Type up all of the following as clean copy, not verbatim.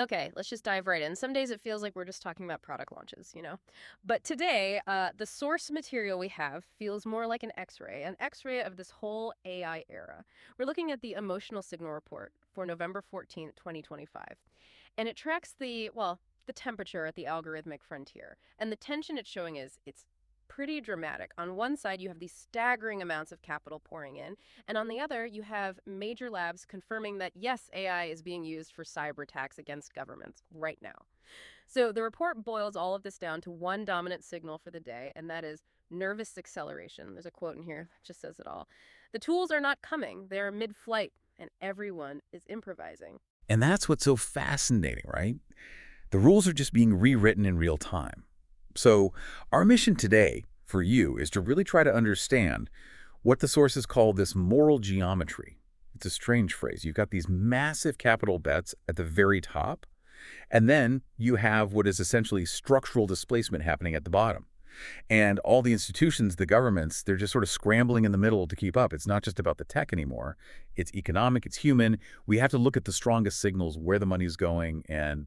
Okay, let's just dive right in. Some days it feels like we're just talking about product launches, you know? But today, the source material we have feels more like an X-ray of this whole AI era. We're looking at the emotional signal report for November 14th, 2025. And it tracks the temperature at the algorithmic frontier. And the tension it's showing it's pretty dramatic. On one side, you have these staggering amounts of capital pouring in, and on the other, you have major labs confirming that yes, AI is being used for cyber attacks against governments right now. So the report boils all of this down to one dominant signal for the day, and that is nervous acceleration. There's a quote in here that just says it all. The tools are not coming, they're mid flight, and everyone is improvising. And that's what's so fascinating, right? The rules are just being rewritten in real time. So our mission today for you is to really try to understand what the sources call this moral geometry. It's a strange phrase. You've got these massive capital bets at the very top, and then you have what is essentially structural displacement happening at the bottom. And all the institutions, the governments, they're just sort of scrambling in the middle to keep up. It's not just about the tech anymore. It's economic, it's human. We have to look at the strongest signals, where the money's going, and,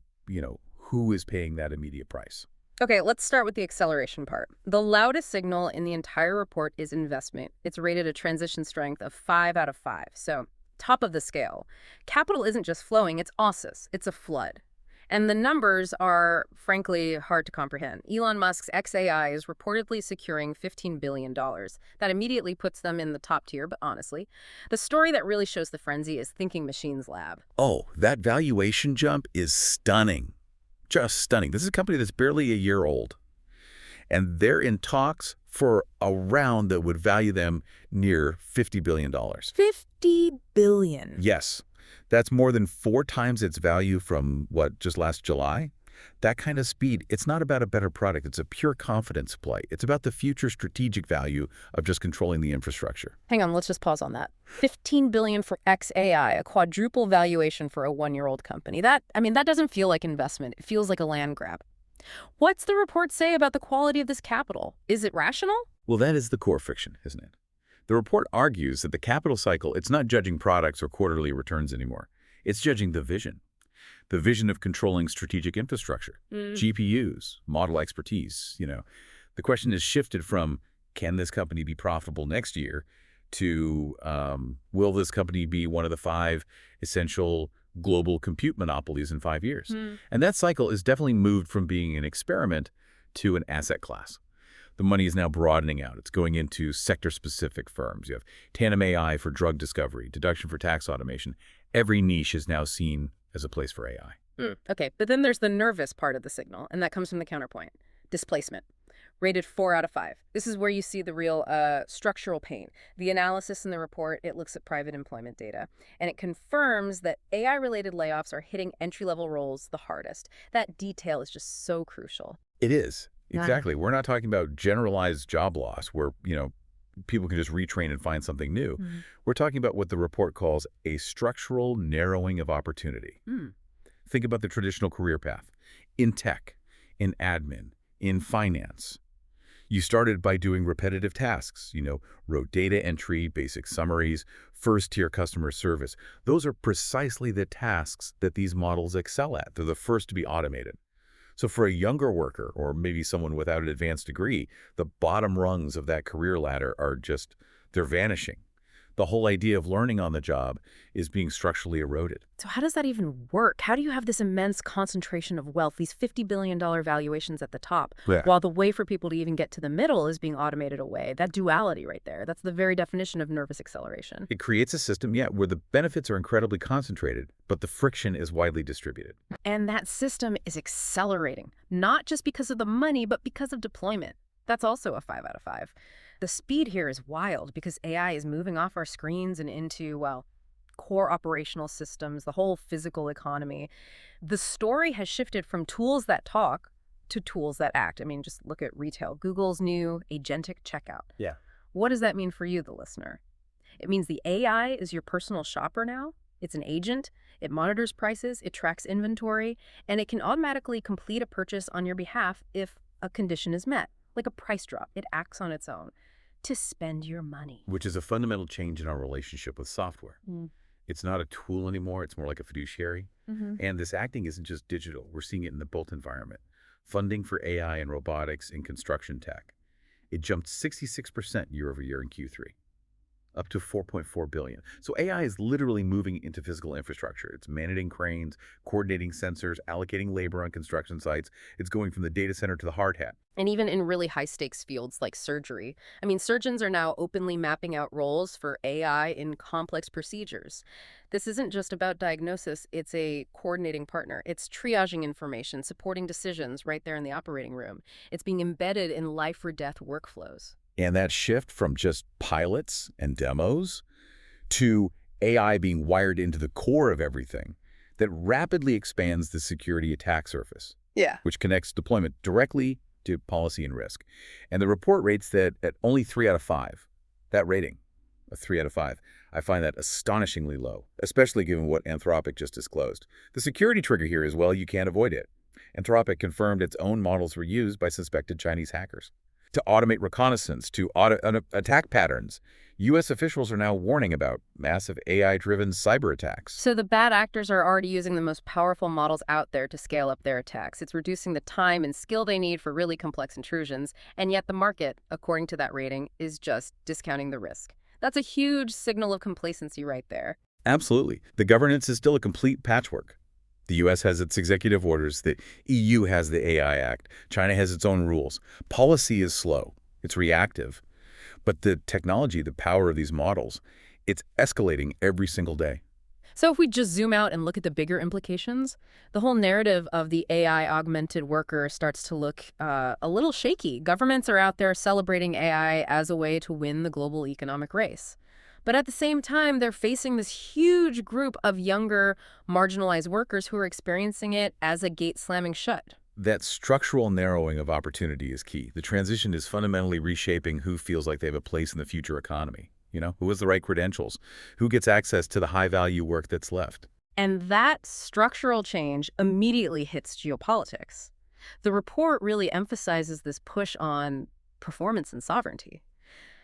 who is paying that immediate price. Okay, let's start with the acceleration part. The loudest signal in the entire report is investment. It's rated a transition strength of 5 out of 5. So, top of the scale. Capital isn't just flowing, it's ossus. It's a flood. And the numbers are, frankly, hard to comprehend. Elon Musk's XAI is reportedly securing $15 billion. That immediately puts them in the top tier, but honestly, the story that really shows the frenzy is Thinking Machines Lab. Oh, that valuation jump is stunning. Just stunning. This is a company that's barely a year old, and they're in talks for a round that would value them near $50 billion. 50 billion. Yes, that's more than 4 times its value from, just last July? That kind of speed, it's not about a better product. It's a pure confidence play. It's about the future strategic value of just controlling the infrastructure. Hang on, let's just pause on that. 15 billion for XAI, a quadruple valuation for a one-year-old company. That doesn't feel like investment. It feels like a land grab. What's the report say about the quality of this capital? Is it rational? Well, that is the core friction, isn't it? The report argues that the capital cycle, it's not judging products or quarterly returns anymore. It's judging the vision. The vision of controlling strategic infrastructure, GPUs, model expertise. The question has shifted from, can this company be profitable next year, to will this company be one of the 5 essential global compute monopolies in 5 years? And that cycle is definitely moved from being an experiment to an asset class. The money is now broadening out. It's going into sector-specific firms. You have tandem AI for drug discovery, deduction for tax automation. Every niche is now seen as a place for AI. Okay, but then there's the nervous part of the signal, and that comes from the counterpoint. Displacement. Rated 4 out of 5. This is where you see the real structural pain. The analysis in the report, it looks at private employment data, and it confirms that AI-related layoffs are hitting entry-level roles the hardest. That detail is just so crucial. It is. Yeah. Exactly. We're not talking about generalized job loss where, people can just retrain and find something new. We're talking about what the report calls a structural narrowing of opportunity. Think about the traditional career path. In tech, in admin, in finance. You started by doing repetitive tasks, wrote data entry, basic summaries, first-tier customer service. Those are precisely the tasks that these models excel at. They're the first to be automated. So for a younger worker, or maybe someone without an advanced degree, the bottom rungs of that career ladder they're vanishing. The whole idea of learning on the job is being structurally eroded. So how does that even work? How do you have this immense concentration of wealth, these $50 billion valuations at the top, while the way for people to even get to the middle is being automated away? That duality right there, that's the very definition of nervous acceleration. It creates a system, where the benefits are incredibly concentrated, but the friction is widely distributed. And that system is accelerating, not just because of the money, but because of deployment. That's also a 5 out of 5. The speed here is wild because AI is moving off our screens and into, core operational systems, the whole physical economy. The story has shifted from tools that talk to tools that act. Just look at retail. Google's new agentic checkout. Yeah. What does that mean for you, the listener? It means the AI is your personal shopper now. It's an agent. It monitors prices. It tracks inventory. And it can automatically complete a purchase on your behalf if a condition is met, like a price drop. It acts on its own to spend your money. Which is a fundamental change in our relationship with software. It's not a tool anymore. It's more like a fiduciary. Hmm. And this acting isn't just digital. We're seeing it in the built environment. Funding for AI and robotics in construction tech. It jumped 66% year over year in Q3, up to 4.4 billion. So AI is literally moving into physical infrastructure. It's managing cranes, coordinating sensors, allocating labor on construction sites. It's going from the data center to the hard hat. And even in really high stakes fields like surgery. I mean, surgeons are now openly mapping out roles for AI in complex procedures. This isn't just about diagnosis, it's a coordinating partner. It's triaging information, supporting decisions right there in the operating room. It's being embedded in life or death workflows. And that shift from just pilots and demos to AI being wired into the core of everything that rapidly expands the security attack surface, Yeah. which connects deployment directly to policy and risk. And the report rates that at only 3 out of 5, that rating, a 3 out of 5, I find that astonishingly low, especially given what Anthropic just disclosed. The security trigger here is, well, you can't avoid it. Anthropic confirmed its own models were used by suspected Chinese hackers to automate reconnaissance, to attack patterns. U.S. officials are now warning about massive AI-driven cyberattacks. So the bad actors are already using the most powerful models out there to scale up their attacks. It's reducing the time and skill they need for really complex intrusions, and yet the market, according to that rating, is just discounting the risk. That's a huge signal of complacency right there. Absolutely. The governance is still a complete patchwork. The U.S. has its executive orders. The EU has the AI Act. China has its own rules. Policy is slow. It's reactive. But the technology, the power of these models, it's escalating every single day. So if we just zoom out and look at the bigger implications, the whole narrative of the AI-augmented worker starts to look a little shaky. Governments are out there celebrating AI as a way to win the global economic race. But at the same time, they're facing this huge group of younger, marginalized workers who are experiencing it as a gate slamming shut. That structural narrowing of opportunity is key. The transition is fundamentally reshaping who feels like they have a place in the future economy. Who has the right credentials? Who gets access to the high-value work that's left? And that structural change immediately hits geopolitics. The report really emphasizes this push on performance and sovereignty.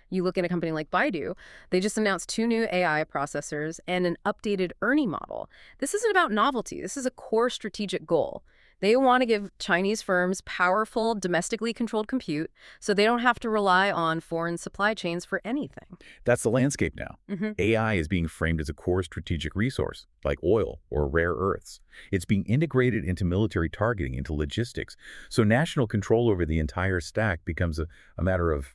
You look at a company like Baidu, they just announced 2 new AI processors and an updated ERNIE model. This isn't about novelty. This is a core strategic goal. They want to give Chinese firms powerful, domestically controlled compute so they don't have to rely on foreign supply chains for anything. That's the landscape now. Hmm. AI is being framed as a core strategic resource, like oil or rare earths. It's being integrated into military targeting, into logistics. So national control over the entire stack becomes a matter of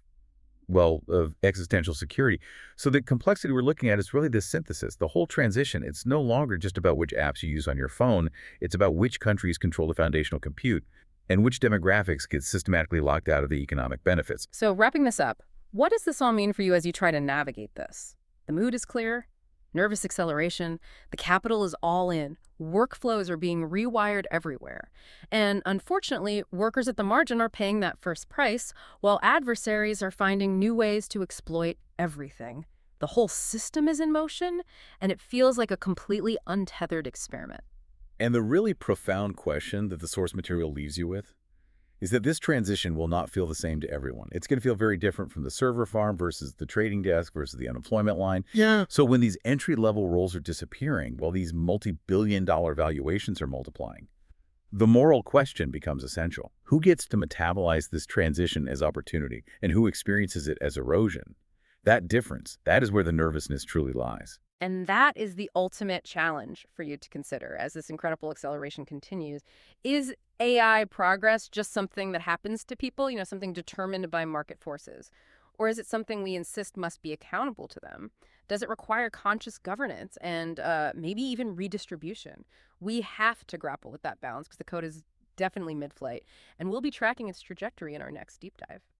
existential security. So the complexity we're looking at is really this synthesis, the whole transition. It's no longer just about which apps you use on your phone. It's about which countries control the foundational compute and which demographics get systematically locked out of the economic benefits. So wrapping this up, what does this all mean for you as you try to navigate this? The mood is clear, nervous acceleration, the capital is all in. Workflows are being rewired everywhere. And unfortunately, workers at the margin are paying that first price, while adversaries are finding new ways to exploit everything. The whole system is in motion, and it feels like a completely untethered experiment. And the really profound question that the source material leaves you with is that this transition will not feel the same to everyone. It's going to feel very different from the server farm versus the trading desk versus the unemployment line. Yeah. So when these entry-level roles are disappearing, while these multi-billion-dollar valuations are multiplying, the moral question becomes essential. Who gets to metabolize this transition as opportunity, and who experiences it as erosion? That difference, that is where the nervousness truly lies. And that is the ultimate challenge for you to consider as this incredible acceleration continues. Is AI progress just something that happens to people, something determined by market forces? Or is it something we insist must be accountable to them? Does it require conscious governance and maybe even redistribution? We have to grapple with that balance because the code is definitely mid-flight, and we'll be tracking its trajectory in our next deep dive.